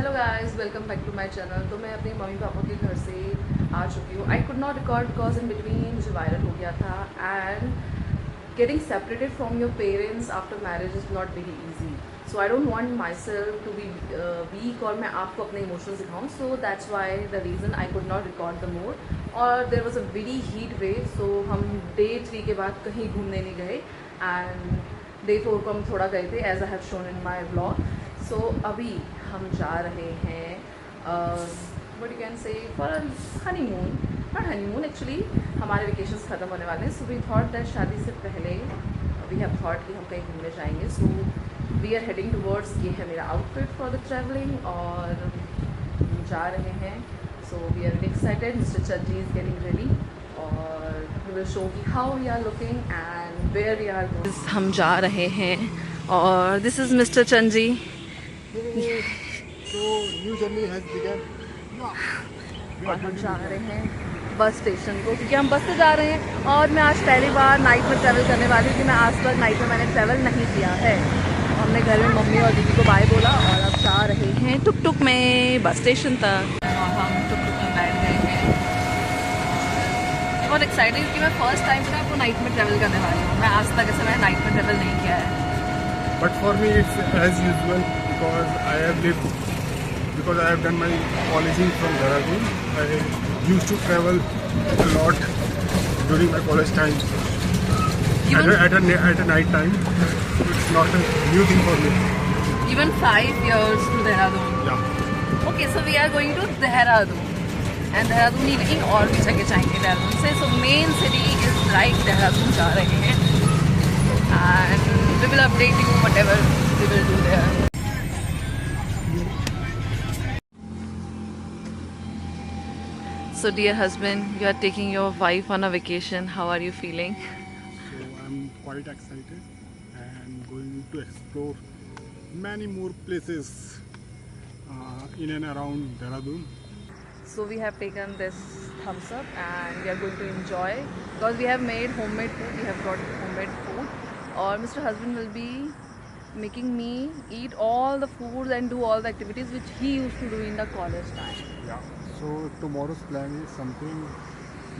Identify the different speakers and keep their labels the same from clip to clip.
Speaker 1: Hello guys, welcome back to my channel. तो मैं अपने मम्मी पापा के घर से आ चुकी हूँ। I could not record because in between मुझे वायरल हो गया था and getting separated from your parents after marriage is not very easy. So I don't want myself to be weak और मैं आपको अपने इमोशंस दिखाऊँ। So that's why the reason I could not record the more. और there was a very heat wave, so हम day 3 के बाद कहीं घूमने नहीं गए एंड डे 4 को हम थोड़ा गए थे as I have shown in my blog. So अभी हम जा रहे हैं what you can say for honeymoon. Not honeymoon, actually हमारे वेकेशंस ख़त्म होने वाले हैं। सो वी थॉट दैट शादी से पहले वी हैव थॉट कि हम कहीं घूमने जाएंगे। So we are heading towards, ये है मेरा आउटफिट फॉर द ट्रैवलिंग और हम जा रहे हैं। So we are very excited. Mister Chajji is getting ready और वी विल शो कि how we are looking and where we are going. हम जा रहे हैं और this is mister Chanji.
Speaker 2: So new journey has begun.
Speaker 1: और हम जा रहे हैं बस स्टेशन को, क्योंकि हम बस से जा रहे हैं और मैं आज पहली बार नाइट में ट्रैवल करने वाली हूँ कि मैं आज तक नाइट में मैंने ट्रैवल नहीं किया है। हमने घर में मम्मी और दीदी को बाय बोला और अब जा रहे हैं टुक टुक में बस स्टेशन तक। और हम टुक टुक में बैठ गए हैं। बहुत एक्साइटेड क्योंकि मैं फर्स्ट टाइम से आपको नाइट में ट्रैवल करने वाली हूँ। मैं आज तक ऐसे मैंने नाइट में ट्रैवल नहीं किया है।
Speaker 2: But for me it's as usual because I have done my colleging from Dehradun. I used to travel a lot during my college time. At a night time. It's not a new thing for me.
Speaker 1: Even 5 years to Dehradun.
Speaker 2: Yeah.
Speaker 1: Okay, so we are going to Dehradun. And Dehradun ही नहीं और भी जगह जाएंगे देहरादून से। So main city is right, Dehradun जा रहे हैं and we will update you whatever we will do there. So dear husband, you are taking your wife on a vacation. How are you feeling?
Speaker 2: So I'm quite excited and going to explore many more places in and around Dehradun.
Speaker 1: So we have taken this thumbs up and we are going to enjoy because we have made homemade food. We have got homemade food. Or Mr. Husband will be making me eat all the foods and do all the activities which he used to do in the college time.
Speaker 2: Yeah. So tomorrow's plan is something.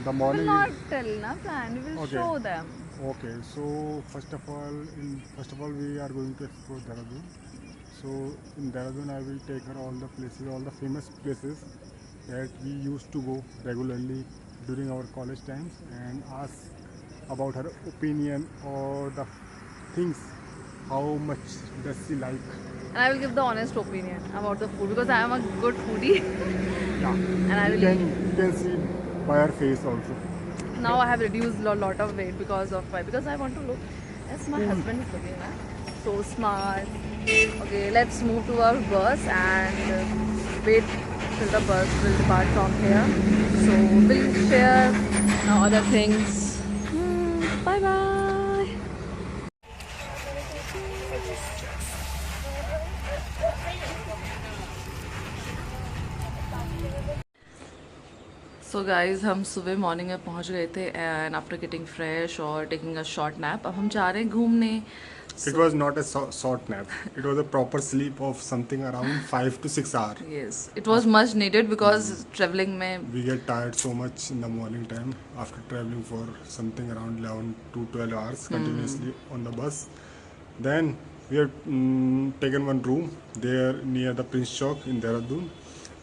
Speaker 2: The
Speaker 1: We
Speaker 2: morning.
Speaker 1: will not tell na plan. We will
Speaker 2: Okay.
Speaker 1: show them.
Speaker 2: Okay. So first of all, we are going to explore Dehradun. So in Dehradun, I will take her all the places, all the famous places that we used to go regularly during our college times, and ask about her opinion or the things. How much does she like?
Speaker 1: And I will give the honest opinion about the food because I am a good foodie.
Speaker 2: Yeah.
Speaker 1: And I will
Speaker 2: You can see by her face also.
Speaker 1: now I have reduced a lot of weight because of why? Because I want to look as my husband is looking at. So smart. Okay, let's move to our bus and wait till the bus will depart from here. So we'll share now other things. Bye bye. So guys, हम सुबह morning में पहुंच गए थे and after getting fresh और taking a short nap अब हम जा रहे हैं घूमने.
Speaker 2: It was not a short nap. It was a proper sleep of something around 5 to 6 hours.
Speaker 1: Yes, it was much needed because traveling में
Speaker 2: We get tired so much in the morning time after traveling for something around 11 to 12 hours continuously on the bus. Then we have taken one room there near the Prince Chowk in Dehradun,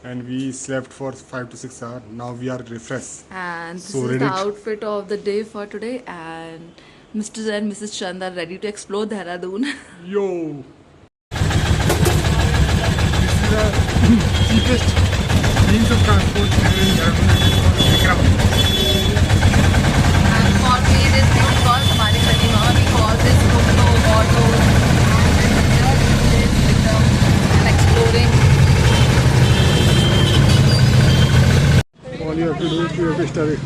Speaker 2: and we slept for 5 to 6 hours. Now we are refreshed.
Speaker 1: and this
Speaker 2: So
Speaker 1: is
Speaker 2: ready
Speaker 1: the
Speaker 2: to-
Speaker 1: outfit of the day for today and Mr. and Mrs. Chand are ready to explore Dehradun.
Speaker 2: Yo! This is the cheapest means of transport in Dehradun.
Speaker 1: And for me this is called हमारे कलीमा, we call this Tuk-tuk, auto and exploring.
Speaker 2: All you have to do is you have to stir it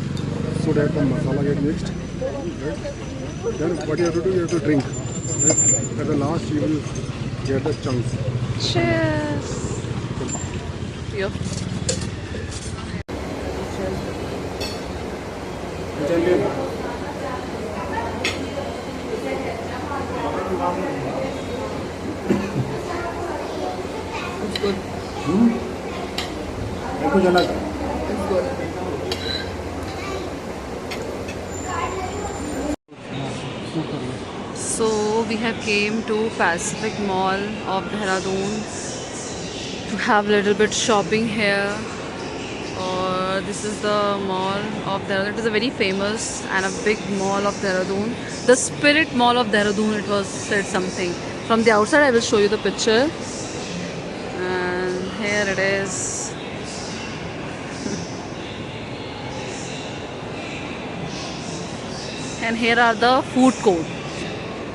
Speaker 2: so that the masala get mixed. Right? Then what you have to do, you have to drink. Right? At the last you will get the chunks.
Speaker 1: Cheers. Yo. It's good.
Speaker 2: कुछ अलग
Speaker 1: It's good. So we have came to Pacific Mall of Dehradun to have a little bit shopping here. Or this is the mall of Dehradun. It is a very famous and a big mall of Dehradun. The Spirit Mall of Dehradun. It was said something. From the outside, I will show you the picture. And here it is. And here are the food court.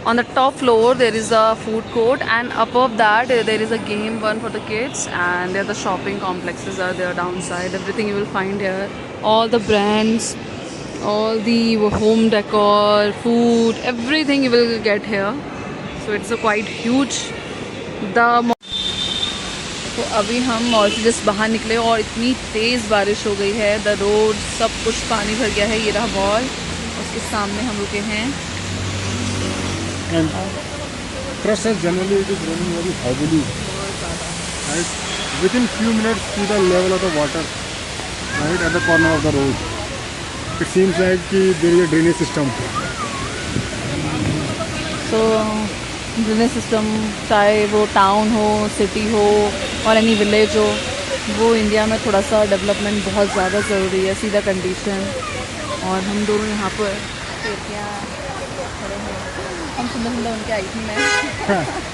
Speaker 1: On the top floor there is a food court, and above that there is a game one for the kids, and there the shopping complexes are there downside. Everything you will find here, all the brands, all the home decor, food, everything you will get here. So it's a quite huge the तो अभी हम mall से just बाहर निकले और इतनी तेज़ बारिश हो गई है, द रोड सब कुछ पानी भर गया है. ये रहा मॉल, उसके सामने हम रुके हैं.
Speaker 2: and crushes generally it is raining very heavily, right? Within few minutes see the level of the water right at the corner of the road. It seems like there is a drainage system.
Speaker 1: तो drainage system चाहे वो town हो, city हो और any village हो, वो India में थोड़ा सा डेवलपमेंट बहुत ज़्यादा ज़रूरी है. See the condition. और हम दोनों यहाँ पर खिड़कियाँ खड़े हैं. हम सुंदर सुंदर उनके आई थी मैं.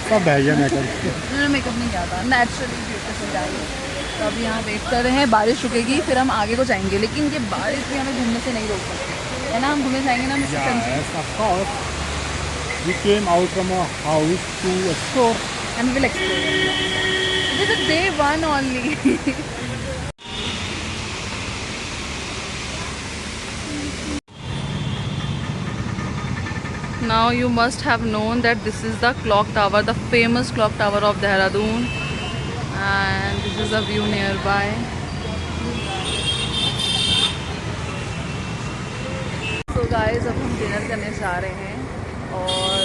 Speaker 2: सब बह गया मेकअप.
Speaker 1: मैंने मेकअप नहीं किया था, नेचुरली ब्यूटीफुल आई. तो अभी यहाँ वेट कर रहे हैं, बारिश रुकेगी फिर हम आगे को जाएंगे. लेकिन ये बारिश भी हमें घूमने से नहीं रोक सकती है ना. हम घूमने जाएंगे ना.
Speaker 2: Yes, of course. We came out from a house to explore.
Speaker 1: And we will explore. It is a day one only. Now you must have known that this is the clock tower, the famous clock tower of Dehradun, and this is a view nearby. So guys, अब हम dinner करने जा रहे हैं और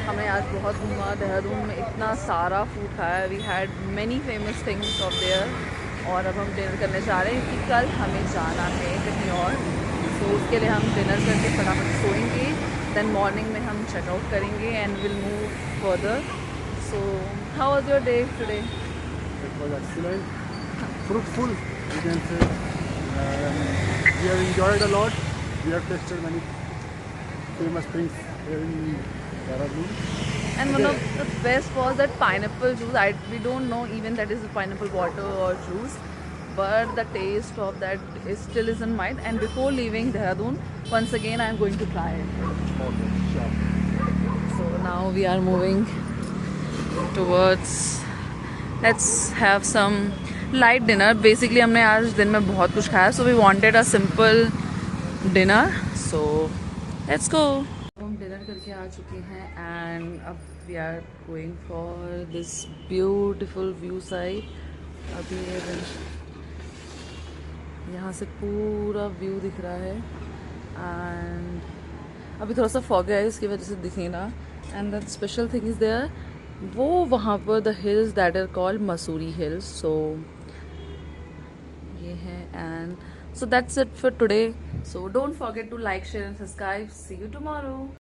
Speaker 1: हमें आज बहुत घूमा. देहरादून में इतना सारा फूड खाया. We had many famous things of there. और अब हम डिनर करने जा रहे हैं कि कल हमें जाना है कहीं और. तो उसके लिए हम डिनर करके फटाफट सोएंगे. देन मॉर्निंग में हम चेकआउट करेंगे and will move further. So how was your day today?
Speaker 2: It was excellent, fruitful, you can say. We have enjoyed a lot. We have tasted many famous things here in Dehradun.
Speaker 1: And one of the best was that pineapple juice. We don't know even that is pineapple water or juice, but the taste of that still is in mind. And before leaving Dehradun, once again I am going to try it.
Speaker 2: Okay, sure.
Speaker 1: So now we are moving towards. Let's have some light dinner. Basically हमने आज दिन में बहुत कुछ खाया, so we wanted a simple dinner. So let's go. हम dinner करके आ चुके हैं एंड अब we are going for this beautiful view side. अभी यहाँ से पूरा व्यू दिख रहा है एंड अभी थोड़ा सा फॉग है, इसकी वजह से दिखे ना. And the special thing is there, वो वहाँ पर the hills that are called Mussoorie hills. So ये है and so that's it for today. So don't forget to like, share and subscribe. See you tomorrow.